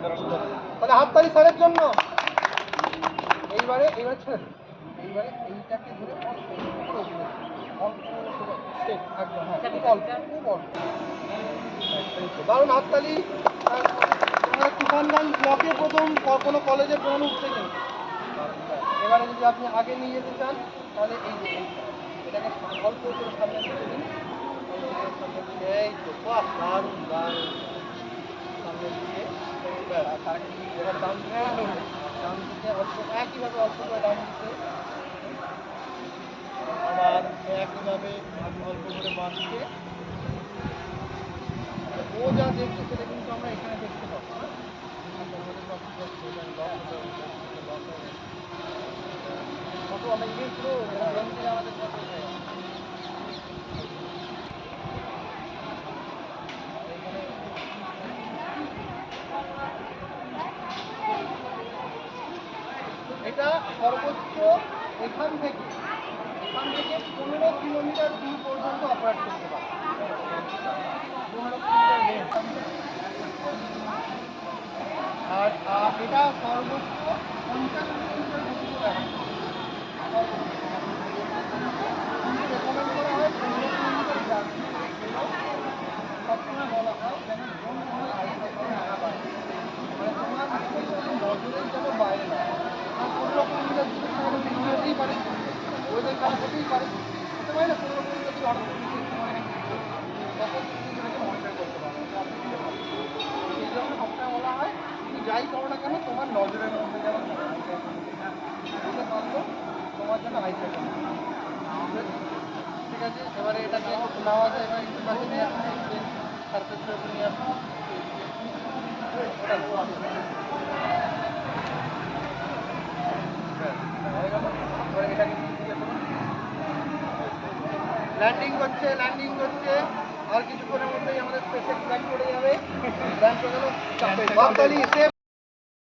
তাহলে হাততালি স্যারের জন্য। এইবারে ছেড়ে দিন। এইবারে এইটাকে ধরে অল্প স্টেপ একদম, হ্যাঁ, খুব অল্প খুব অল্প। দারুণ, হাততালি। তোমরা তুফানগঞ্জ ব্লকে প্রথম কোনো কলেজে পড়ানো উঠছে কিন্তু। এবারে যদি আপনি আগে নিয়ে যেতে চান তাহলে এই যে এটাকে অল্প করে সামনে দিকে দিন। এই তো, বাহ, দারুণ দারুণ। সামনের দিকে এবার ডান দিকে অল্প, একইভাবে অল্প করে ডান দিকে, আবার একইভাবে অল্প করে বাঁ দিকে। ও যা দেখছে সেটা কিন্তু আমরা এখানে দেখতে পাবো। কত আমরা ইংলিশ পুরো আমাদের কত এটা সর্বোচ্চ এখান থেকে 15 কিলোমিটার দূর পর্যন্ত অপারেট করতে পারে। 15 কিলোমিটার রেঞ্জ। আর এটা সর্বোচ্চ 50 কিলোমিটার গতি করে রেকমেন্ড করা হয় 15 কিলোমিটার জার্নি। সবসময় বলা হয় যেন কোন সময় আইসক্রিম না বাড়ে, মানে তোমার নজরের যেন বাইরে না। আর 15 কিলোমিটার দূরে তাহলে বিঘ্ন হতেই পারে, ওদের খারাপ হতেই পারে, হতে পারে না। 15 কিলোমিটার দূরে হঠাৎ করে তখন তুমি এটাকে মনিটর করতে পারো। সেই জন্য সবসময় বলা হয় তুমি যাই করো না কেন তোমার নজরের মধ্যে যেন বুঝতে পারলো তোমার জন্য আইসা কেন। ঠিক আছে, এবারে এটাকে নেওয়া যায়, এবার একটু কাছে নিয়ে আসুন, সার্ফেসের উপরে নিয়ে আসুন। ল্যান্ডিং হচ্ছে, ল্যান্ডিং হচ্ছে। আর কিছুক্ষণের মধ্যেই আমাদের স্পেসে ল্যান্ড করে যাবে। ল্যান্ড করে গেল।